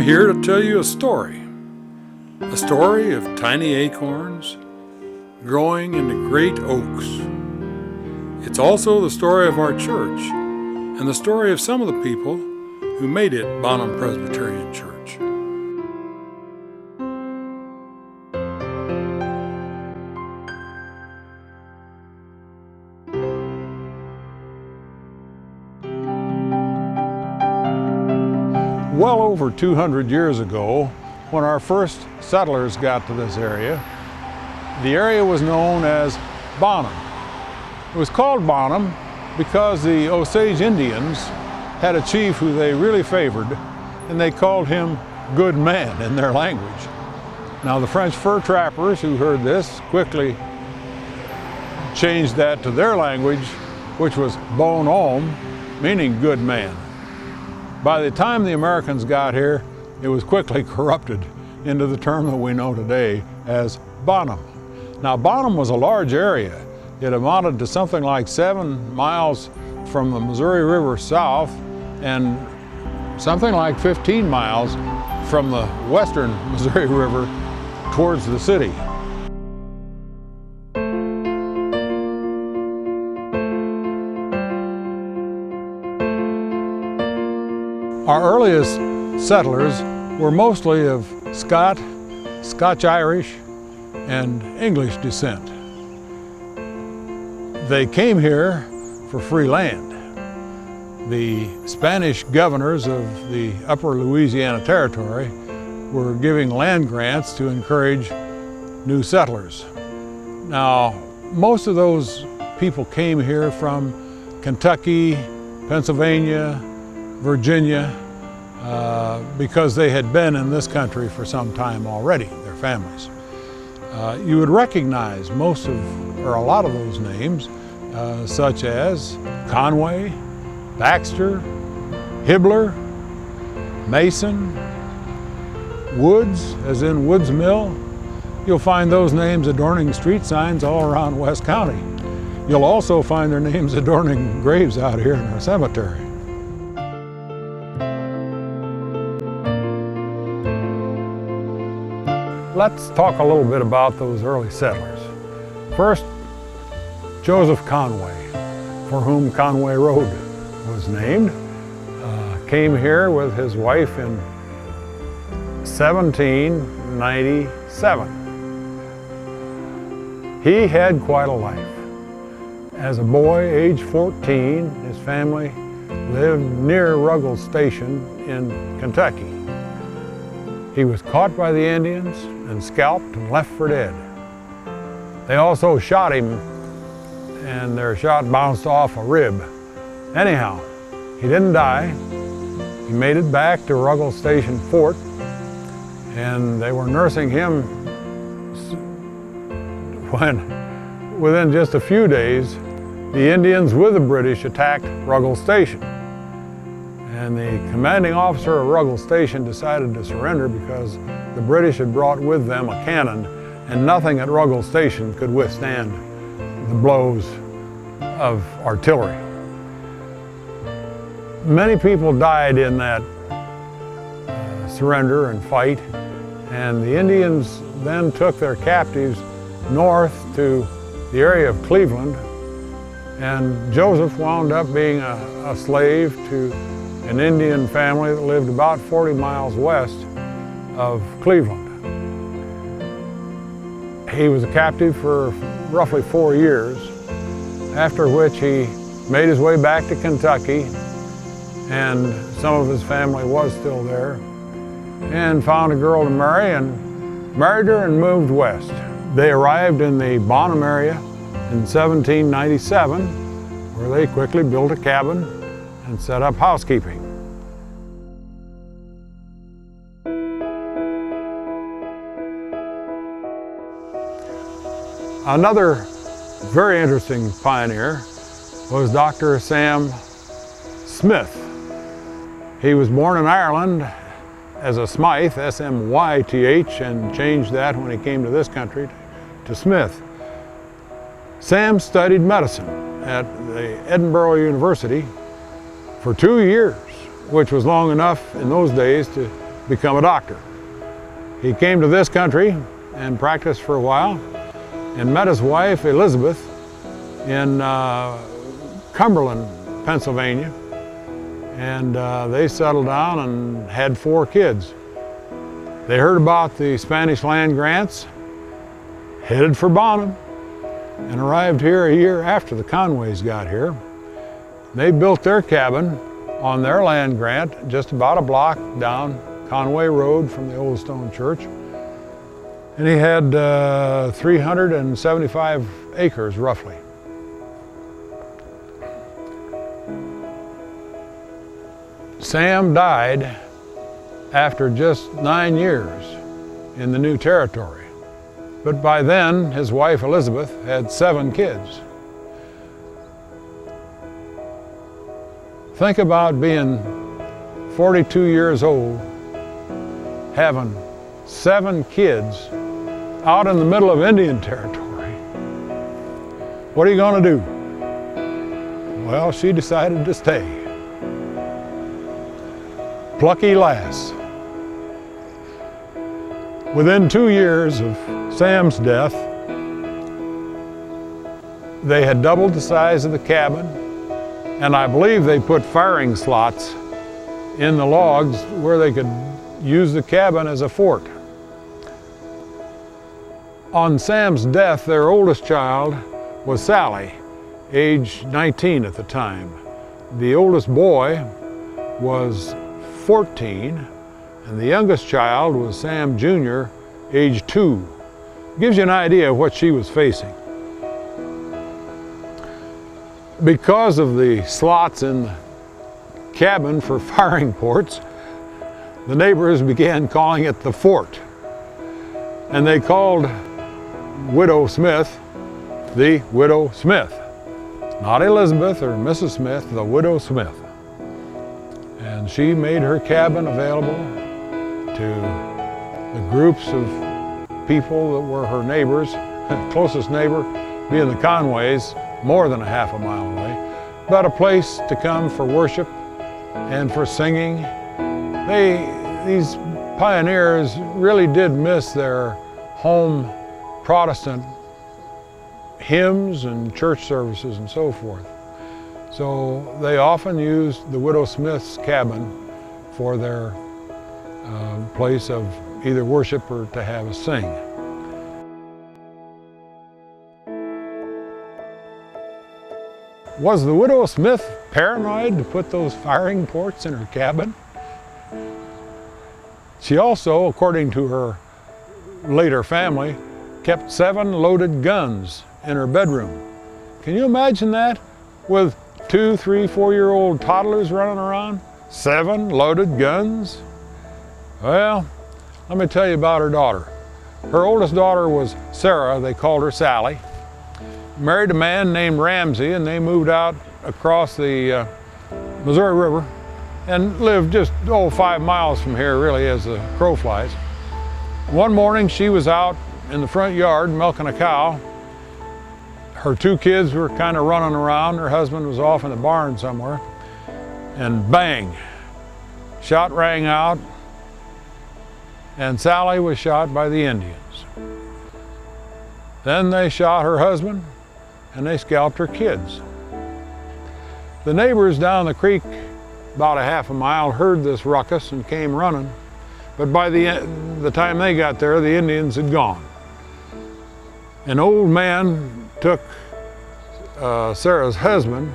here to tell you a story of tiny acorns growing into great oaks. It's also the story of our church and the story of some of the people who made it Bonhomme Presbyterian Church. Well over 200 years ago, when our first settlers got to this area, the area was known as Bonhomme. It was called Bonhomme because the Osage Indians had a chief who they really favored, and they called him Good Man in their language. Now the French fur trappers who heard this quickly changed that to their language, which was Bonhomme, meaning good man. By the time the Americans got here, it was quickly corrupted into the term that we know today as Bonhomme. Now Bonhomme was a large area. It amounted to something like 7 miles from the Missouri River south and something like 15 miles from the western Missouri River towards the city. Our earliest settlers were mostly of Scotch-Irish, and English descent. They came here for free land. The Spanish governors of the Upper Louisiana Territory were giving land grants to encourage new settlers. Now, most of those people came here from Kentucky, Pennsylvania, Virginia, because they had been in this country for some time already, their families. You would recognize most of, or a lot of those names, such as Conway, Baxter, Hibbler, Mason, Woods, as in Woods Mill. You'll find those names adorning street signs all around West County. You'll also find their names adorning graves out here in our cemetery. Let's talk a little bit about those early settlers. First, Joseph Conway, for whom Conway Road was named, came here with his wife in 1797. He had quite a life. As a boy, age 14, his family lived near Ruggles Station in Kentucky. He was caught by the Indians and scalped and left for dead. They also shot him, and their shot bounced off a rib. Anyhow, he didn't die. He made it back to Ruggles Station Fort, and they were nursing him when, within just a few days, the Indians with the British attacked Ruggles Station. And the commanding officer of Ruggles Station decided to surrender because the British had brought with them a cannon, and nothing at Ruggles Station could withstand the blows of artillery. Many people died in that surrender and fight, and the Indians then took their captives north to the area of Cleveland, and Joseph wound up being a slave to an Indian family that lived about 40 miles west of Cleveland. He was a captive for roughly 4 years, after which he made his way back to Kentucky, and some of his family was still there, and found a girl to marry and married her and moved west. They arrived in the Bonhomme area in 1797, where they quickly built a cabin and set up housekeeping. Another very interesting pioneer was Dr. Sam Smyth. He was born in Ireland as a Smythe, S-M-Y-T-H, and changed that when he came to this country to Smith. Sam studied medicine at the Edinburgh University for 2 years, which was long enough in those days to become a doctor. He came to this country and practiced for a while and met his wife Elizabeth in Cumberland, Pennsylvania, and they settled down and had 4 kids. They heard about the Spanish land grants, headed for Bonhomme, and arrived here a year after the Conways got here. They built their cabin on their land grant just about a block down Conway Road from the old stone church. And he had 375 acres roughly. Sam died after just 9 years in the new territory. But by then, his wife Elizabeth had 7 kids. Think about being 42 years old, having 7 kids out in the middle of Indian territory. What are you going to do? Well, she decided to stay. Plucky lass. Within 2 years of Sam's death, they had doubled the size of the cabin, and I believe they put firing slots in the logs where they could use the cabin as a fort. On Sam's death, their oldest child was Sally, age 19 at the time. The oldest boy was 14, and the youngest child was Sam Jr., age 2. Gives you an idea of what she was facing. Because of the slots in the cabin for firing ports, the neighbors began calling it the fort. And they called Widow Smith the Widow Smith. Not Elizabeth or Mrs. Smith, the Widow Smith. And she made her cabin available to the groups of people that were her neighbors, closest neighbor being the Conways, more than a half a mile away, but a place to come for worship and for singing. These pioneers really did miss their home Protestant hymns and church services and so forth. So they often used the Widow Smith's cabin for their place of either worship or to have a sing. Was the Widow Smith paranoid to put those firing ports in her cabin? She also, according to her later family, kept 7 loaded guns in her bedroom. Can you imagine that? With 2, 3, 4-year-old toddlers running around? 7 loaded guns? Well, let me tell you about her daughter. Her oldest daughter was Sarah, they called her Sally. Married a man named Ramsey, and they moved out across the Missouri River and lived just 5 miles from here, really, as the crow flies. One morning she was out in the front yard milking a cow. Her 2 kids were kind of running around. Her husband was off in the barn somewhere. And bang, shot rang out, and Sally was shot by the Indians. Then they shot her husband, and they scalped her kids. The neighbors down the creek, about a half a mile, heard this ruckus and came running. But by the time they got there, the Indians had gone. An old man took Sarah's husband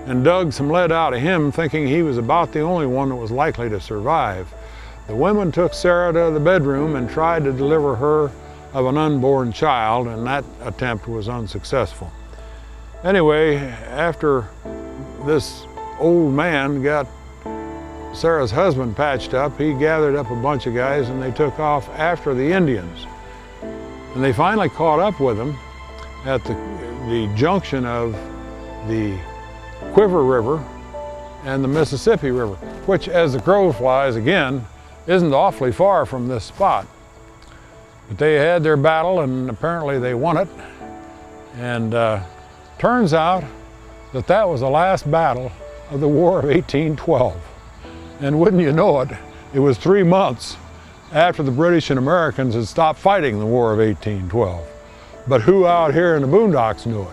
and dug some lead out of him, thinking he was about the only one that was likely to survive. The women took Sarah to the bedroom and tried to deliver her of an unborn child, and that attempt was unsuccessful. Anyway, after this old man got Sarah's husband patched up, he gathered up a bunch of guys and they took off after the Indians. And they finally caught up with them at the junction of the Quiver River and the Mississippi River, which, as the crow flies, again, isn't awfully far from this spot. But they had their battle, and apparently they won it. And turns out that that was the last battle of the War of 1812. And wouldn't you know it, It was 3 months after the British and Americans had stopped fighting the War of 1812. But who out here in the boondocks knew it?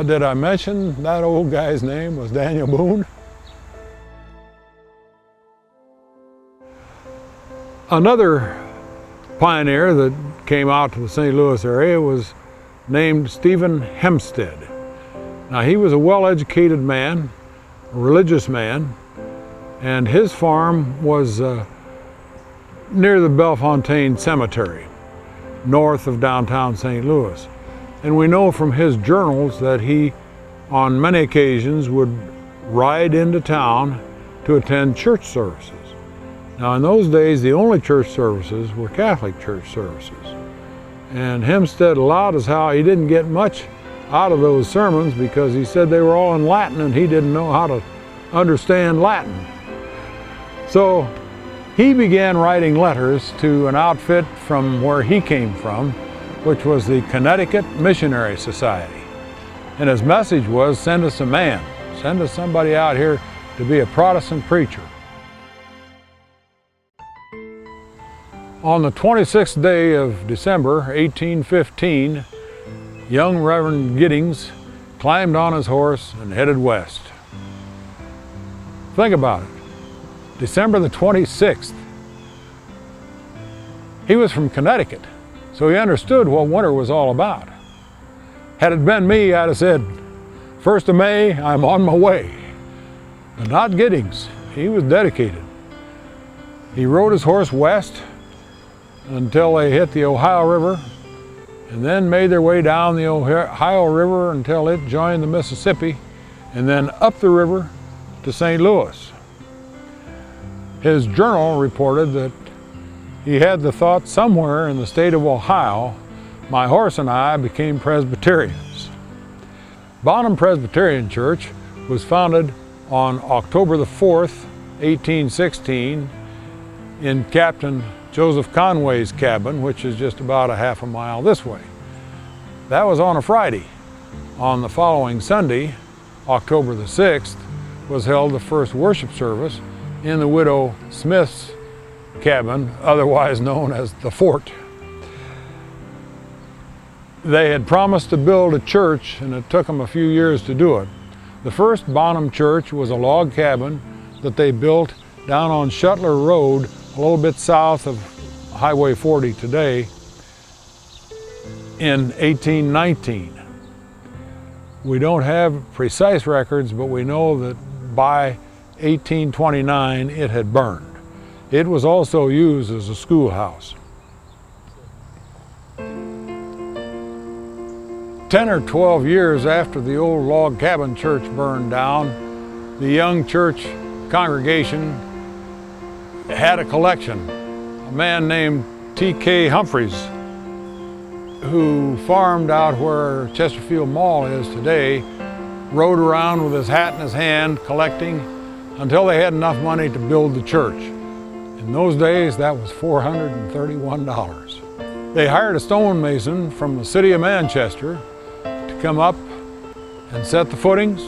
Did I mention that old guy's name was Daniel Boone? Another pioneer that came out to the St. Louis area was named Stephen Hempstead. Now, he was a well-educated man, a religious man, and his farm was near the Bellefontaine Cemetery, north of downtown St. Louis. And we know from his journals that he, on many occasions, would ride into town to attend church services. Now, in those days, the only church services were Catholic church services. And Hempstead allowed us how he didn't get much out of those sermons because he said they were all in Latin and he didn't know how to understand Latin. So he began writing letters to an outfit from where he came from, which was the Connecticut Missionary Society. And his message was, send us a man, send us somebody out here to be a Protestant preacher. On the 26th day of December, 1815, young Reverend Giddings climbed on his horse and headed west. Think about it, December the 26th. He was from Connecticut, so he understood what winter was all about. Had it been me, I'd have said, 1st of May, I'm on my way. But not Giddings, he was dedicated. He rode his horse west until they hit the Ohio River, and then made their way down the Ohio River until it joined the Mississippi, and then up the river to St. Louis. His journal reported that he had the thought somewhere in the state of Ohio, my horse and I became Presbyterians. Bonhomme Presbyterian Church was founded on October the 4th, 1816, in Captain Joseph Conway's cabin, which is just about a half a mile this way. That was on a Friday. On the following Sunday, October the 6th, was held the first worship service in the widow Smith's cabin, otherwise known as the fort. They had promised to build a church, and it took them a few years to do it. The first Bonhomme Church was a log cabin that they built down on Shuttler Road, a little bit south of Highway 40 today, in 1819. We don't have precise records, but we know that by 1829 it had burned. It was also used as a schoolhouse. 10 or 12 years after the old log cabin church burned down, the young church congregation had a collection. A man named T.K. Humphreys, who farmed out where Chesterfield Mall is today, rode around with his hat in his hand collecting until they had enough money to build the church. In those days, that was $431. They hired a stonemason from the city of Manchester to come up and set the footings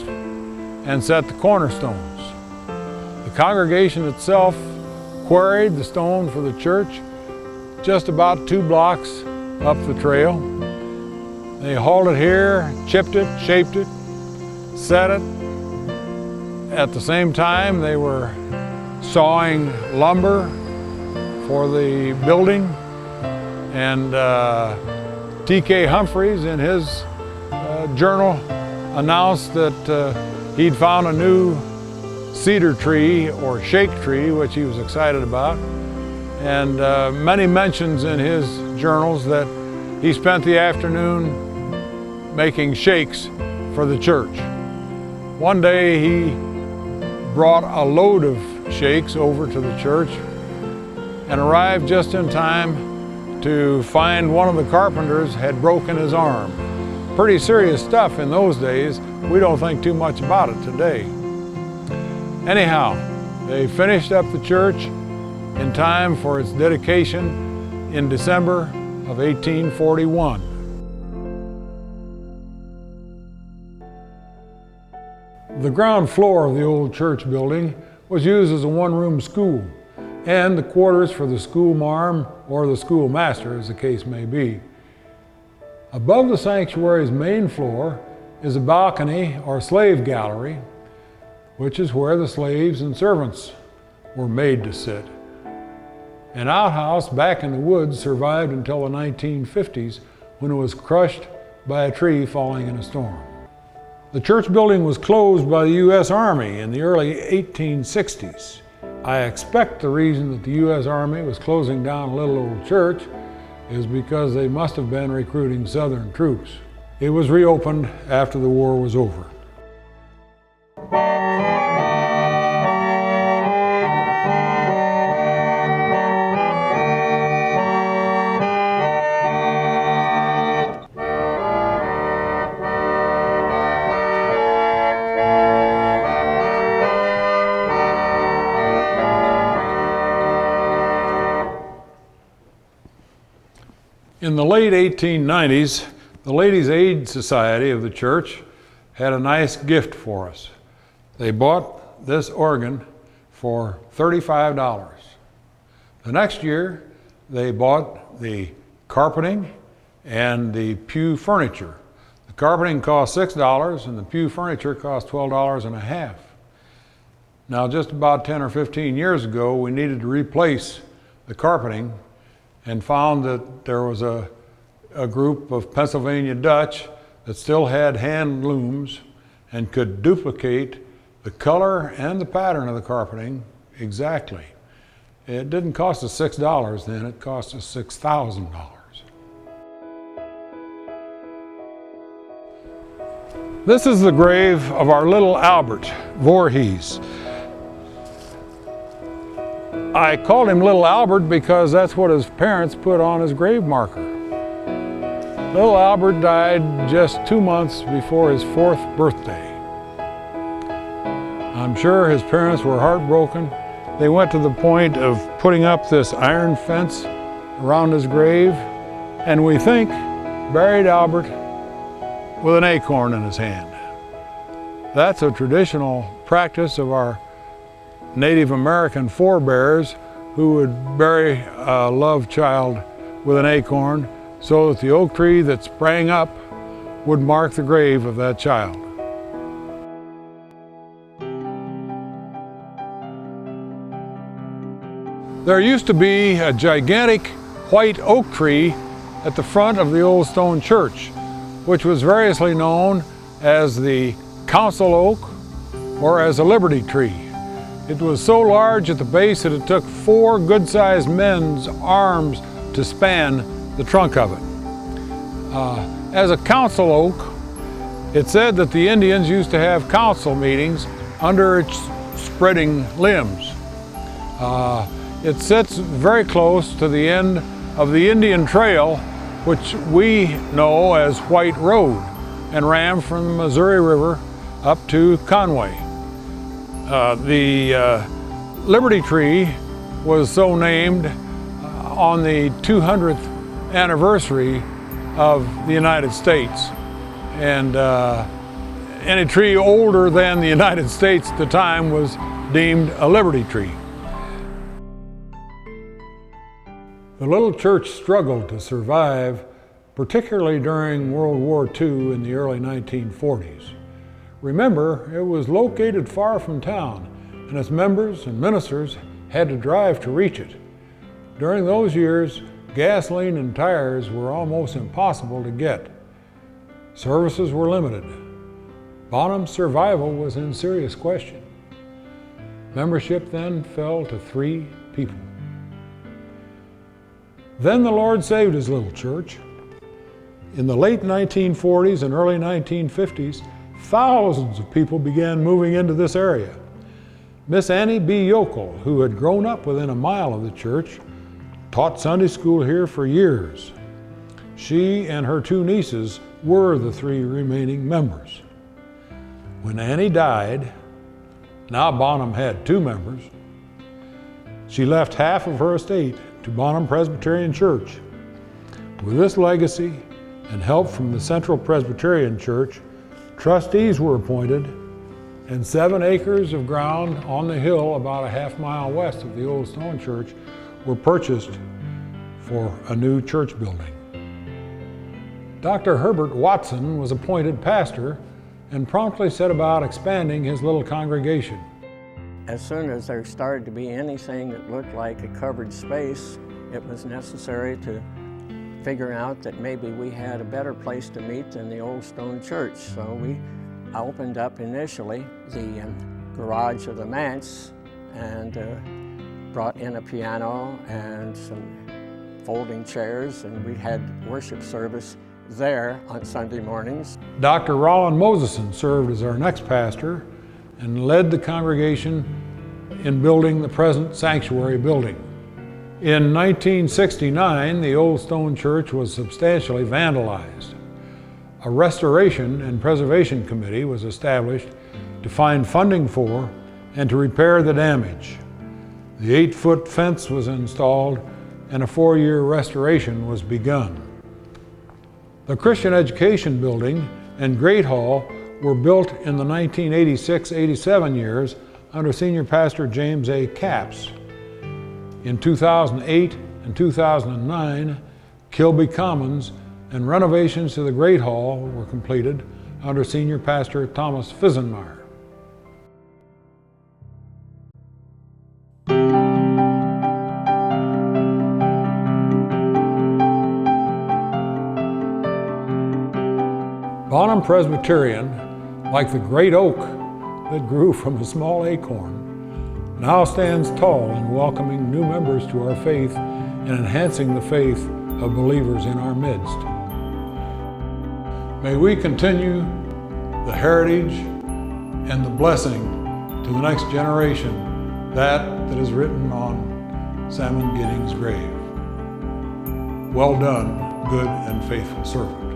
and set the cornerstones. The congregation itself quarried the stone for the church just about 2 blocks up the trail. They hauled it here, chipped it, shaped it, set it. At the same time, they were sawing lumber for the building, and T.K. Humphreys in his journal announced that he'd found a new cedar tree or shake tree, which he was excited about, and many mentions in his journals that he spent the afternoon making shakes for the church. One day he brought a load of shakes over to the church and arrived just in time to find one of the carpenters had broken his arm. Pretty serious stuff in those days. We don't think too much about it today. Anyhow, they finished up the church in time for its dedication in December of 1841. The ground floor of the old church building was used as a one-room school, and the quarters for the schoolmarm or the schoolmaster, as the case may be. Above the sanctuary's main floor is a balcony or slave gallery, which is where the slaves and servants were made to sit. An outhouse back in the woods survived until the 1950s, when it was crushed by a tree falling in a storm. The church building was closed by the U.S. Army in the early 1860s. I expect the reason that the U.S. Army was closing down a little old church is because they must have been recruiting Southern troops. It was reopened after the war was over. In the late 1890s, the Ladies' Aid Society of the church had a nice gift for us. They bought this organ for $35. The next year, they bought the carpeting and the pew furniture. The carpeting cost $6 and the pew furniture cost $12.50. Now, just about 10 or 15 years ago, we needed to replace the carpeting and found that there was a group of Pennsylvania Dutch that still had hand looms and could duplicate the color and the pattern of the carpeting exactly. It didn't cost us $6 then, it cost us $6,000. This is the grave of our little Albert Voorhees. I called him Little Albert because that's what his parents put on his grave marker. Little Albert died just 2 months before his 4th birthday. I'm sure his parents were heartbroken. They went to the point of putting up this iron fence around his grave, and we think buried Albert with an acorn in his hand. That's a traditional practice of our Native American forebears, who would bury a loved child with an acorn so that the oak tree that sprang up would mark the grave of that child. There used to be a gigantic white oak tree at the front of the old stone church, which was variously known as the council oak or as a liberty tree. It was so large at the base that it took 4 good-sized men's arms to span the trunk of it. As a council oak, it said that the Indians used to have council meetings under its spreading limbs. It sits very close to the end of the Indian Trail, which we know as White Road, and ran from the Missouri River up to Conway. The Liberty Tree was so named on the 200th anniversary of the United States. And any tree older than the United States at the time was deemed a Liberty Tree. The little church struggled to survive, particularly during World War II in the early 1940s. Remember, it was located far from town, and its members and ministers had to drive to reach it. During those years, gasoline and tires were almost impossible to get. Services were limited. Bonham's survival was in serious question. Membership then fell to 3 people. Then the Lord saved his little church. In the late 1940s and early 1950s, thousands of people began moving into this area. Miss Annie B. Yokel, who had grown up within a mile of the church, taught Sunday school here for years. She and her 2 nieces were the 3 remaining members. When Annie died, now Bonhomme had 2 members, she left half of her estate to Bonhomme Presbyterian Church. With this legacy and help from the Central Presbyterian Church, trustees were appointed and 7 acres of ground on the hill about a half-mile west of the old stone church were purchased for a new church building. Dr. Herbert Watson was appointed pastor and promptly set about expanding his little congregation. As soon as there started to be anything that looked like a covered space, it was necessary to figure out that maybe we had a better place to meet than the old stone church. So we opened up initially the garage of the manse and brought in a piano and some folding chairs, and we had worship service there on Sunday mornings. Dr. Roland Moseson served as our next pastor and led the congregation in building the present sanctuary building. In 1969, the old stone church was substantially vandalized. A restoration and preservation committee was established to find funding for and to repair the damage. The 8-foot fence was installed and a 4-year restoration was begun. The Christian Education Building and Great Hall were built in the 1986-87 years under Senior Pastor James A. Capps. In 2008 and 2009, Kilby Commons and renovations to the Great Hall were completed under Senior Pastor Thomas Fisenmeyer. Bonhomme Presbyterian, like the great oak that grew from a small acorn, now stands tall in welcoming new members to our faith and enhancing the faith of believers in our midst. May we continue the heritage and the blessing to the next generation that is written on Salmon Giddings' grave. Well done, good and faithful servant.